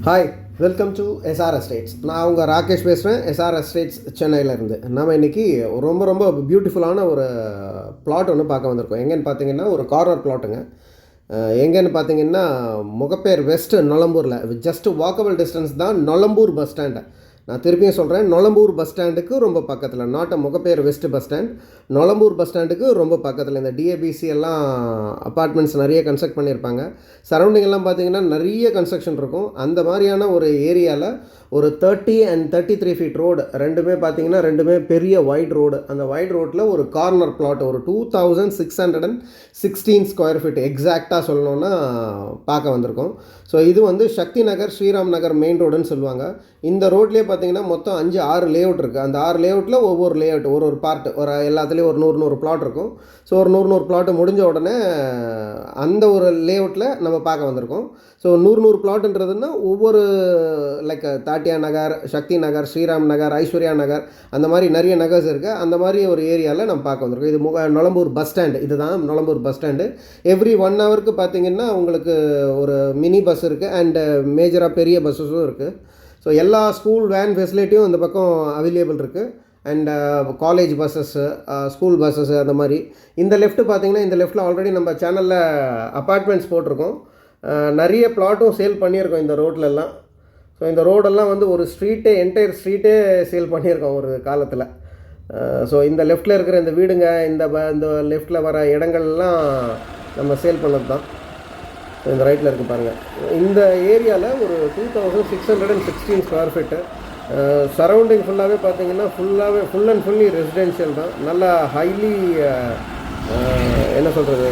Hi, welcome to SR estates. நான் உங்கள் ராகேஷ் பேசுகிறேன், எஸ்ஆர் எஸ்டேட்ஸ் சென்னையிலேருந்து. நம்ம இன்றைக்கி ரொம்ப ரொம்ப பியூட்டிஃபுல்லான ஒரு பிளாட் ஒன்று பார்க்க வந்திருக்கோம். எங்கேன்னு பார்த்தீங்கன்னா ஒரு கார்னர் பிளாட்டுங்க. எங்கேன்னு பார்த்தீங்கன்னா முகப்பேர் வெஸ்ட் நொளம்பூரில். ஜஸ்ட் வாக்கபிள் டிஸ்டன்ஸ் தான் நொளம்பூர் பஸ் ஸ்டாண்டு. நான் திருப்பியும் சொல்கிறேன், நொளம்பூர் பஸ் ஸ்டாண்டுக்கு ரொம்ப பக்கத்தில், not Mogappair west bus stand, Nolambur bus ஸ்டாண்டுக்கு ரொம்ப பக்கத்தில். இந்த டிஏபிசி எல்லாம் அப்பார்ட்மெண்ட்ஸ் நிறைய கன்ஸ்ட்ரக்ட் பண்ணியிருப்பாங்க. சரௌண்டிங் எல்லாம் பார்த்தீங்கன்னா நிறைய கன்ஸ்ட்ரக்ஷன் இருக்கும். அந்த மாதிரியான ஒரு ஏரியாவில் ஒரு 30 and 33 ஃபீட் ரோடு, ரெண்டுமே பார்த்தீங்கன்னா ரெண்டுமே பெரிய வைட் ரோடு. அந்த வைட் ரோட்டில் ஒரு கார்னர் பிளாட், ஒரு 2616 ஸ்கொயர் ஃபீட் எக்ஸாக்டாக சொல்லணுன்னா பார்க்க வந்திருக்கோம். ஸோ இது வந்து சக்தி நகர், ஸ்ரீராம் நகர் மெயின் ரோடுன்னு சொல்லுவாங்க. இந்த ரோட்லேயே பார்த்தீங்கன்னா மொத்தம் 6 லேஅவுட் இருக்குது. அந்த 6 லேஅவுட்டில் ஒவ்வொரு லேஅவுட் ஒரு பார்ட், ஒரு எல்லாத்துலேயும் ஒரு 100 பிளாட் இருக்கும். ஸோ ஒரு 100 பிளாட்டு முடிஞ்ச உடனே அந்த ஒரு லேஅவுட்டில் நம்ம பார்க்க வந்திருக்கோம். ஸோ 100 பிளாட்டுன்றதுன்னா ஒவ்வொரு லைக் தாட்டியா நகர், சக்தி நகர், ஸ்ரீராம் நகர், ஐஸ்வர்யா நகர், அந்த மாதிரி நிறைய நகர்ஸ் இருக்குது. அந்த மாதிரி ஒரு ஏரியாவில் நம்ம பார்க்க வந்திருக்கோம். இது நொளம்பூர் பஸ் ஸ்டாண்டு. இதுதான் நொளம்பூர் பஸ் ஸ்டாண்டு. எவ்ரி 1 ஹவருக்கு பார்த்தீங்கன்னா உங்களுக்கு ஒரு மினி பஸ் இருக்குது அண்டு மேஜராக பெரிய பஸ்ஸஸும் இருக்குது. ஸோ எல்லா ஸ்கூல் வேன் ஃபெசிலிட்டியும் இந்த பக்கம் அவைலபிள் இருக்குது. And college buses, school buses, அந்த மாதிரி. இந்த லெஃப்ட்டு பார்த்தீங்கன்னா, இந்த லெஃப்ட்டில் ஆல்ரெடி நம்ம சேனலில் அப்பார்ட்மெண்ட்ஸ் போட்டிருக்கோம். நிறைய பிளாட்டும் சேல் பண்ணியிருக்கோம் இந்த ரோட்லெல்லாம். ஸோ இந்த ரோடெல்லாம் வந்து ஒரு ஸ்ட்ரீட்டே, என்டையர் ஸ்ட்ரீட்டே சேல் பண்ணியிருக்கோம் ஒரு காலத்தில். ஸோ இந்த லெஃப்ட்டில் இருக்கிற இந்த வீடுங்க, இந்த லெஃப்ட்டில் வர இடங்கள்லாம் நம்ம சேல் பண்ணது தான். ஸோ இந்த ரைட்டில் இருக்குது பாருங்கள். இந்த ஏரியாவில் ஒரு 2616 ஸ்கொயர் ஃபீட்டு. சரௌண்டிங் ஃபுல்லாகவே பார்த்தீங்கன்னா ஃபுல் அண்ட் ஃபுல்லி ரெசிடென்ஷியல் தான். நல்லா ஹைலி என்ன சொல்கிறது,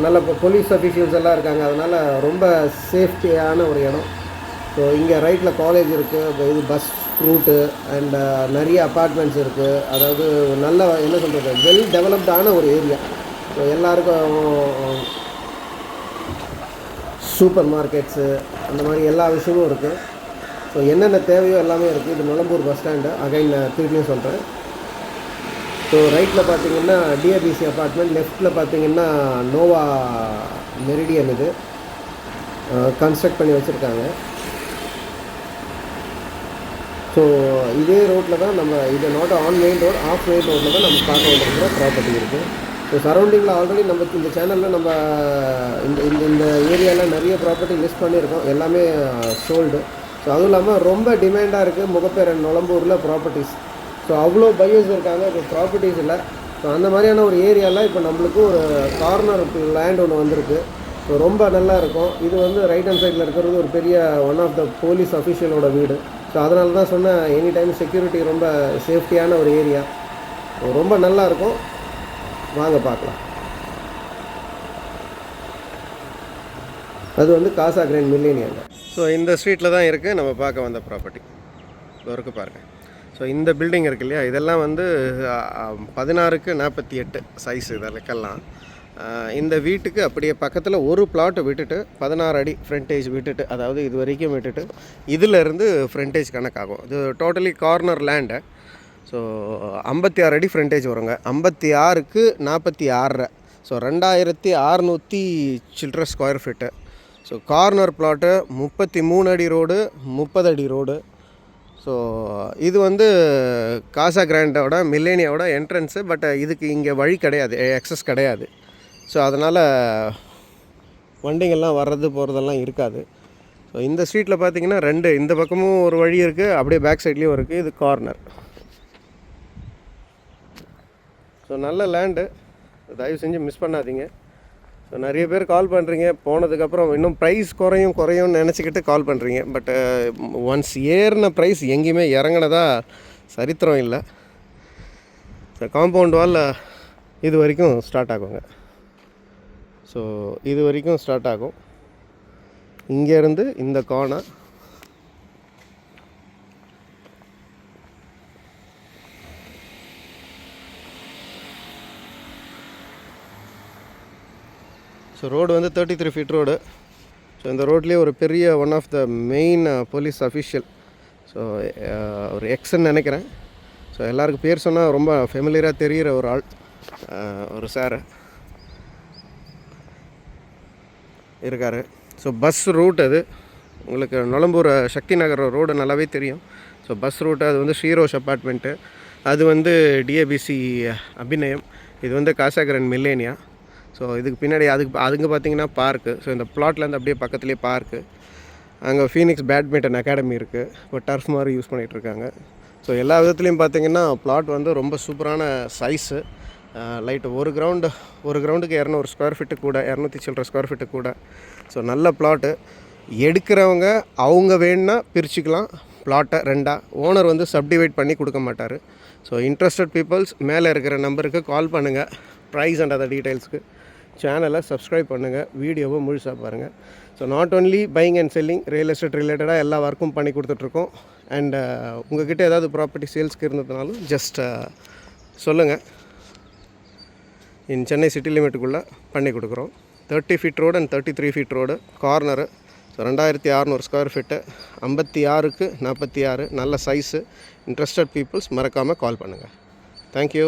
நல்ல போலீஸ் அஃபீஷியல்ஸ் எல்லாம் இருக்காங்க. அதனால் ரொம்ப சேஃப்டியான ஒரு இடம். ஸோ இங்கே ரைட்டில் காலேஜ் இருக்குது, இது பஸ் ரூட்டு அண்ட் நிறைய அப்பார்ட்மெண்ட்ஸ் இருக்குது. அதாவது நல்ல என்ன சொல்கிறது, வெல் டெவலப்டான ஒரு ஏரியா. ஸோ எல்லாருக்கும் சூப்பர் மார்க்கெட்ஸு, அந்த மாதிரி எல்லா விஷயமும் இருக்குது. ஸோ என்னென்ன தேவையோ எல்லாமே இருக்குது. இது நொளம்பூர் பஸ் ஸ்டாண்டு. அகைன் நான் திருப்பியும் சொல்கிறேன். ஸோ ரைட்டில் பார்த்தீங்கன்னா டிஏபிசி அப்பார்ட்மெண்ட், லெஃப்ட்டில் பார்த்தீங்கன்னா நோவா மெரிடியன். இது கன்ஸ்ட்ரக்ட் பண்ணி வச்சுருக்காங்க. ஸோ இதே ரோட்டில் தான் நம்ம, இது not on main road, off main ரோட்டில் தான் நம்ம பார்க்க வேண்டிய ப்ராப்பர்ட்டி இருக்குது. ஸோ சரௌண்டிங்கில் ஆல்ரெடி நம்ம இந்த சேனலில் நம்ம இந்த ஏரியாவில் நிறைய ப்ராப்பர்ட்டி லிஸ்ட் பண்ணியிருக்கோம். எல்லாமே சோல்டு. ஸோ அதுவும் இல்லாமல் ரொம்ப டிமாண்டாக இருக்குது முகப்பேர் நொளம்பூரில் ப்ராப்பர்ட்டிஸ். ஸோ அவ்வளோ பையர்ஸ் இருக்காங்க, இப்போ ப்ராப்பர்ட்டிஸ் இல்லை. ஸோ அந்த மாதிரியான ஒரு ஏரியாவில் இப்போ நம்மளுக்கு ஒரு கார்னர் லேண்ட் ஒன்று வந்திருக்கு. ஸோ ரொம்ப நல்லா இருக்கும். இது வந்து ரைட் ஹேண்ட் சைடில் இருக்கிறது ஒரு பெரிய ஒன் ஆஃப் த போலீஸ் அஃபீஷியலோட வீடு. ஸோ அதனால தான் சொன்னேன், எனி டைம் செக்யூரிட்டி ரொம்ப சேஃப்டியான ஒரு ஏரியா. ரொம்ப நல்லாயிருக்கும். வாங்க பார்க்கலாம். அது வந்து காசா கிராண்ட் மில்லேனியல். ஸோ இந்த ஸ்ட்ரீட்டில் தான் இருக்குது நம்ம பார்க்க வந்த ப்ராப்பர்ட்டி. இருக்கு பாருங்கள். ஸோ இந்த பில்டிங் இருக்குது இல்லையா, இதெல்லாம் வந்து 16x48 சைஸ். இதெல்லாம் இந்த வீட்டுக்கு அப்படியே பக்கத்தில் ஒரு பிளாட்டு விட்டுட்டு 16 அடி ஃப்ரண்டேஜ் விட்டுட்டு, அதாவது இது வரைக்கும் விட்டுட்டு இதிலேருந்து ஃப்ரண்டேஜ் கணக்காகும். இது டோட்டலி கார்னர் லேண்டு. ஸோ 56 அடி ஃப்ரண்டேஜ் வருங்க. 56க்கு 46. ஸோ 2600 சில்ட்ரன் square feet. So corner plot 33 அடி ரோடு, 30 அடி ரோடு. ஸோ இது வந்து காசா கிராண்டோட மில்லேனியாவோட என்ட்ரன்ஸு. பட் இதுக்கு இங்கே வழி கிடையாது, எக்ஸஸ் கிடையாது. ஸோ அதனால் வண்டிங்கள்லாம் வர்றது போகிறதெல்லாம் இருக்காது. ஸோ இந்த ஸ்ட்ரீட்டில் பார்த்தீங்கன்னா இந்த பக்கமும் ஒரு வழி இருக்குது, அப்படியே பேக் சைட்லேயும் இருக்குது. இது கார்னர். ஸோ நல்ல லேண்டு, தயவு செஞ்சு மிஸ் பண்ணாதீங்க. ஸோ நிறைய பேர் கால் பண்ணுறீங்க, போனதுக்கப்புறம் இன்னும் ப்ரைஸ் குறையும்னு நினச்சிக்கிட்டு கால் பண்ணுறீங்க. பட் ஒன்ஸ் ஏறின ப்ரைஸ் எங்கேயுமே இறங்கினதா சரித்திரம் இல்லை. ஸோ காம்பவுண்ட் வால் இது வரைக்கும் ஸ்டார்ட் ஆகுங்க. ஸோ இது வரைக்கும் ஸ்டார்ட் ஆகும். இங்கேருந்து இந்த கார்னர் ஸோ ரோடு வந்து 33 ஃபீட் ரோடு. ஸோ இந்த ரோட்லேயே ஒரு பெரிய one of the main police official, so ஒரு எக்ஸ்ன்னு நினைக்கிறேன். ஸோ எல்லாருக்கும் பேர் சொன்னால் ரொம்ப ஃபெமிலியராக தெரிகிற ஒரு ஆள், ஒரு சார் இருக்கார். ஸோ பஸ் ரூட் அது. உங்களுக்கு நுளம்பூர் சக்தி நகர் ரோடு நல்லாவே தெரியும். ஸோ பஸ் ரூட்டு அது வந்து ஸ்ரீரோஷ் அப்பார்ட்மெண்ட்டு, அது வந்து டிஏபிசி அபிநயம், இது வந்து காசாகரன் மில்லேனியா. ஸோ இதுக்கு பின்னாடி அதுங்க பார்த்திங்கன்னா பார்க்கு. ஸோ இந்த பிளாட்லேருந்து அப்படியே பக்கத்துலேயே பார்க்கு. அங்கே ஃபீனிக்ஸ் பேட்மிண்டன் அகாடமி இருக்குது. இப்போ டர்ஃப் மாதிரி யூஸ் பண்ணிகிட்ருக்காங்க. ஸோ எல்லா விதத்துலேயும் பார்த்திங்கன்னா பிளாட் வந்து ரொம்ப சூப்பரான சைஸு. லைட்டு ஒரு கிரவுண்டுக்கு 200 ஸ்கொயர் ஃபீட்டு கூட, 200 சில்லற ஸ்கொயர் ஃபீட்டு கூட. ஸோ நல்ல பிளாட்டு. எடுக்கிறவங்க அவங்க வேணுன்னா பிரிச்சுக்கலாம் பிளாட்டை 2ஆக. ஓனர் வந்து சப்டிவைட் பண்ணி கொடுக்க மாட்டார். ஸோ இன்ட்ரெஸ்டட் பீப்புள்ஸ் மேலே இருக்கிற நம்பருக்கு கால் பண்ணுங்கள். ப்ரைஸ் அண்ட் அதர் டீட்டெயில்ஸ்க்கு சேனலை சப்ஸ்கிரைப் பண்ணுங்கள், வீடியோவை முழுசாக பாருங்கள். So not only buying and selling, real estate ரிலேட்டடாக எல்லா ஒர்க்கும் பண்ணி கொடுத்துட்ருக்கோம். அண்ட் உங்கள்கிட்ட ஏதாவது ப்ராப்பர்ட்டி சேல்ஸ்க்கு இருந்ததுனாலும் ஜஸ்ட் சொல்லுங்கள். சென்னை சிட்டி லிமிட்டுக்குள்ளே பண்ணி கொடுக்குறோம். 30 feet road and 33 feet road corner. So 2600 square feet, 56க்கு 46, நல்ல சைஸு. இன்ட்ரெஸ்டட் பீப்புள்ஸ் மறக்காமல் கால் பண்ணுங்கள். தேங்க்யூ.